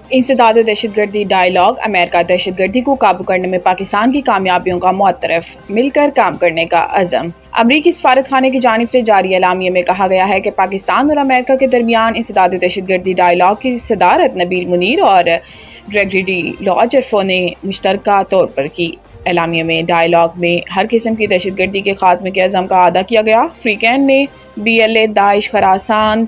इंसदाद दहशत गर्दी dialogue, America दहशत गर्दी को काबू करने में पाकिस्तान की कामयाबियों का मुअत्तरफ, मिलकर काम करने का अज़म। अमरीकी सफारत खाने की जानिब से जारी एलामिया में कहा गया है कि पाकिस्तान और अमेरिका के दरमियान इंसदाद दहशत गर्दी डायलॉग की सदारत नबील मुनीर और ग्रेगरी लॉजरफो ने मुश्तरका तौर पर की। एलामिया में डायलॉग में हर किस्म की दहशत गर्दी के खात्मे के अज़म का अदा किया गया। फ्रीकैन ने BLA, दाइश, खरासान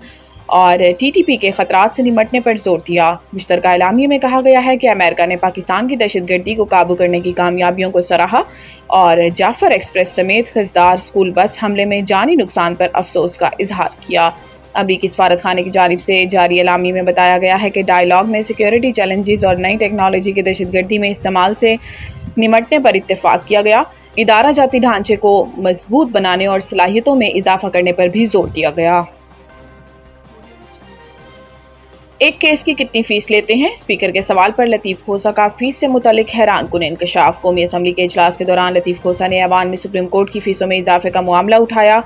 और TTP के खतरात से निमटने पर जोर दिया। मुश्तरका एलामिया में कहा गया है कि अमेरिका ने पाकिस्तान की दहशत गर्दी को काबू करने की कामयाबियों को सराहा और जाफर एक्सप्रेस समेत खजदार स्कूल बस हमले में जानी नुकसान पर अफसोस का इजहार किया। अमरीकी सफारत खाने की जानिब से जारी एलामिया में बताया गया है कि डायलॉग में सिक्योरिटी चैलेंजेस और नई टेक्नोलॉजी के दहशत गर्दी में इस्तेमाल से निमटने पर इत्तेफाक किया गया। इदारा जाती ढांचे को मजबूत बनाने और सलाहियतों में इजाफा करने पर भी जोर दिया गया। एक केस की कितनी फीस लेते हैं? स्पीकर के सवाल पर लतीफ़ खोसा का फीस से मुतालिक हैरान कुन इंकशाफ। कौमी असम्बली के इजलास के दौरान लतीफ़ खोसा ने ऐवान में सुप्रीम कोर्ट की फीसों में इजाफे का मामला उठाया,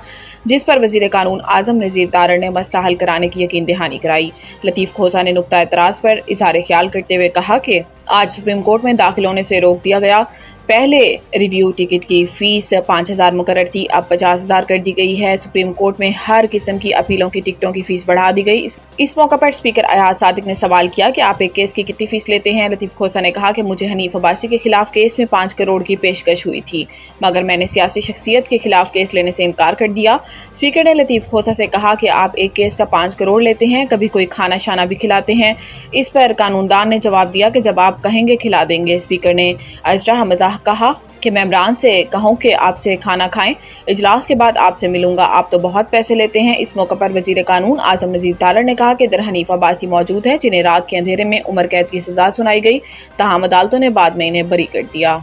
जिस पर वज़ीर कानून आज़म नज़ीर तारड़ ने मसला हल कराने की यकीन दहानी कराई। लतीफ़ खोसा ने नुक्ता एतराज़ पर इज़हार ख्याल करते हुए कहा कि आज सुप्रीम कोर्ट में दाखिल होने से रोक दिया गया। पहले रिव्यू टिकट की फ़ीस 5,000 मुकर्रर थी, अब 50,000 कर दी गई है। सुप्रीम कोर्ट में हर किस्म की अपीलों की टिकटों की फ़ीस बढ़ा दी गई। इस मौका पर स्पीकर अयाज सादिक ने सवाल किया कि आप एक केस की कितनी फ़ीस लेते हैं? लतीफ़ खोसा ने कहा कि मुझे हनीफ अब्बासी के खिलाफ केस में 5 करोड़ की पेशकश हुई थी, मगर मैंने सियासी शख्सियत के खिलाफ केस लेने से इनकार कर दिया। स्पीकर ने लतीफ़ खोसा से कहा कि आप एक केस का 5 करोड़ लेते हैं, कभी कोई खाना शाना भी खिलाते हैं? इस पर कानूनदान ने जवाब दिया कि जब आप कहेंगे खिला देंगे। स्पीकर ने अजरा मजाक कहा कि मेंबरान से कहूं कि आपसे खाना खाएं, इजलास के बाद आपसे मिलूंगा, आप तो बहुत पैसे लेते हैं। इस मौके पर वजीर कानून आज़म नज़ीर तारड़ ने कहा कि इधर हनीफ अब्बासी मौजूद हैं, जिन्हें रात के अंधेरे में उम्र कैद की सजा सुनाई गई, ताहम अदालतों ने बाद में इन्हें बरी कर दिया।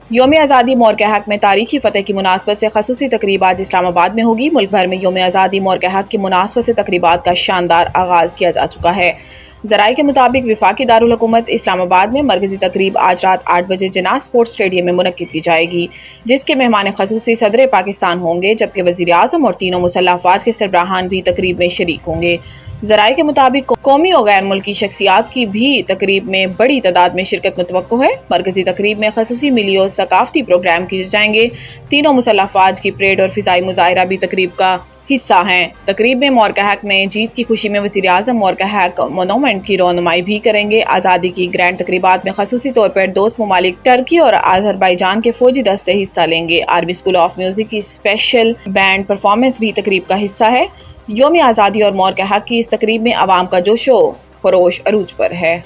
यौम आज़ादी मोरके हक में तारीखी फ़तह की मुनासबत से खसूसी तकरीब आज इस्लामाबाद में होगी। मुल्क भर में यौम आज़ादी मोरके हक की मुनासबत से तकरीबात का शानदार आगाज़ किया जा चुका है। ज़राए के मुताबिक वफाकी दारुल हुकूमत इस्लामाबाद में मरकज़ी तकरीब आज रात 8 बजे जिन्ना स्पोर्ट्स स्टेडियम में मुनक्किद की जाएगी, जिसके मेहमान खसूसी सदर पाकिस्तान होंगे, जबकि वज़ीर आज़म और तीनों मुसल्लह अफ़वाज के सरबराहान भी तकरीब में शरीक होंगे। ज़राए के मुताबिक कौमी और गैर मुल्की शख्सियात की भी तकरीब में बड़ी तादाद में शिरकत मुतवक्को है। मरकज़ी तकरीब में खसूसी मिली और सकाफती प्रोग्राम किए जाएंगे। तीनों मुसल्लह अफ़वाज की परेड और फ़िज़ाई मुज़ाहिरा भी तकरीब का हिस्सा हैं। तकरीब में मोरका हक में जीत की खुशी में वज़ीर आज़म मोरका हक मोनूमेंट की रौनुमाई भी करेंगे। आज़ादी की ग्रैंड तकरीबात में खसूसी तौर पर दोस्त ममालिक टर्की और आज़रबाईजान के फौजी दस्ते हिस्सा लेंगे। आर्मी स्कूल ऑफ म्यूजिक की स्पेशल बैंड परफॉर्मेंस भी तकरीब का हिस्सा है। यौम आज़ादी और मोरका हक की इस तकरीब में अवाम का जोशो खरोश अरूज पर है।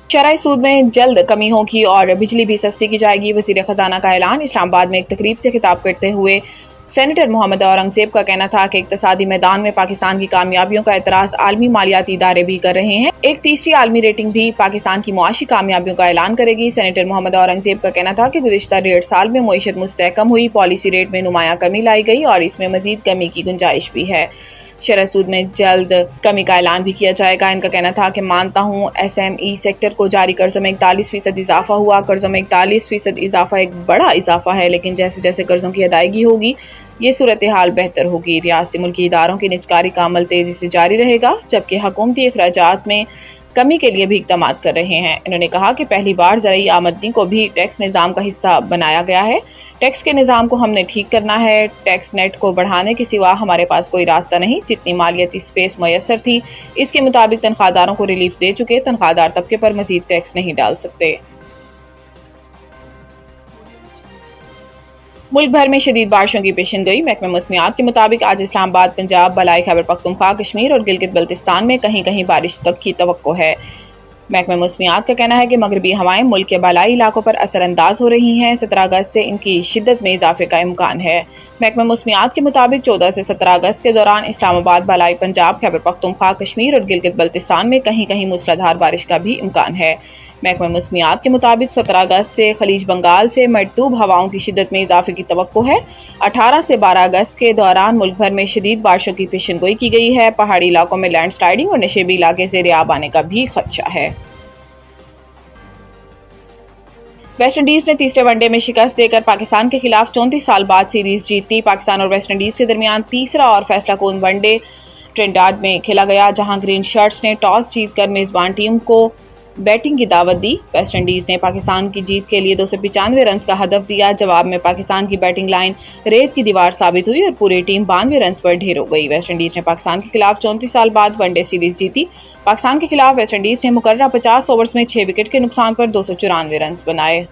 शरह सूद में जल्द कमी होगी और बिजली भी सस्ती की जाएगी। वज़ीर ख़जाना का ऐलान। इस्लामाबाद में एक तकरीब से खिताब करते हुए सेनेटर मोहम्मद औरंगज़ेब का कहना था कि इक़्तिसादी मैदान में पाकिस्तान की कामयाबियों का एतराज़ आलमी मालियाती इदारे भी कर रहे हैं। एक तीसरी आलमी रेटिंग भी पाकिस्तान की मुआशी कामयाबियों का ऐलान करेगी। सेनेटर मोहम्मद औरंगज़ेब का कहना था कि गुज़िश्ता 1.5 साल में मईशत मुस्तहकम हुई, पॉलिसी रेट में नुमाया कमी लाई गई और इसमें मज़ीद कमी की गुंजाइश भी है। शरह सूद में जल्द कमी का ऐलान भी किया जाएगा। इनका कहना था कि मानता हूँ SME सेक्टर को जारी कर्जों में 41% इजाफा हुआ। कर्जों में 41% इजाफा एक बड़ा इजाफा है, लेकिन जैसे जैसे कर्जों की अदायगी होगी ये सूरत हाल बेहतर होगी। रियासती मुल्की इदारों की निजकारी का अमल तेज़ी से जारी रहेगा, जबकि हुकूमती अखराजात में कमी के लिए भी इक़दाम कर रहे हैं। इन्होंने कहा कि पहली बार ज़राई आमदनी को भी टैक्स निज़ाम का हिस्सा बनाया गया है। टैक्स के निज़ाम को हमने ठीक करना है। टैक्स नेट को बढ़ाने के सिवा हमारे पास कोई रास्ता नहीं। जितनी मालियाती स्पेस मैसर थी, इसके मुताबिक तनख्वाहदारों को रिलीफ दे चुके। तनख्वाहदार तबके पर मज़ीद टैक्स नहीं डाल सकते। मुल्क भर में शदीद बारिशों की पेशिनगोई। महकमा मौसमियात के मुताबिक आज इस्लामाबाद, पंजाब, बलाई खैबर पख्तूनख्वा, कश्मीर और गिलगित बल्तिस्तान में कहीं कहीं बारिश तक की तवक्को है। महकमा मौसमियात का कहना है कि मगरबी हवाएं मुल्क के बालाई इलाकों पर असरअंदाज हो रही हैं। 17 अगस्त से इनकी शिद्दत में इजाफे का इम्कान है। महकमा मौसमियात के मुताबिक 14 से 17 अगस्त के दौरान इस्लामाबाद, बलाई पंजाब, खैबर पख्तूनख्वा, कश्मीर और गिलगित बल्तिस्तान में कहीं कहीं मूसलाधार बारिश का भी इम्कान है। महकमा मौसमियात के मुताबिक 17 अगस्त से खलीज बंगाल से मरतूब हवाओं की शिद्दत में इजाफे की तवक्को है। 18 से 12 अगस्त के दौरान मुल्क भर में शदीद बारिशों की पेशिनगोई की गई है। पहाड़ी इलाकों में लैंड स्लाइडिंग और नशेबी इलाके ज़ेर आब आने का भी खदशा है। ویسٹ انڈیز نے تیسرے ون ڈے میں شکست دے کر پاکستان کے خلاف 34 سال بعد سیریز جیتی۔ پاکستان اور ویسٹ انڈیز کے درمیان تیسرا اور فیصلہ کن ون ڈے ٹرینیڈاڈ میں کھیلا گیا، جہاں گرین شرٹس نے ٹاس جیت کر میزبان ٹیم کو بیٹنگ کی دعوت دی۔ ویسٹ انڈیز نے پاکستان کی جیت کے لیے 295 رنز کا ہدف دیا۔ جواب میں پاکستان کی بیٹنگ لائن ریت کی دیوار ثابت ہوئی اور پوری ٹیم 92 رنز پر ڈھیر ہو گئی۔ ویسٹ انڈیز نے پاکستان کے خلاف 34 سال بعد ون ڈے سیریز جیتی۔ پاکستان کے خلاف ویسٹ انڈیز نے مقررہ 50 اوورز میں 6 وکٹ کے نقصان پر 294 رنز بنائے۔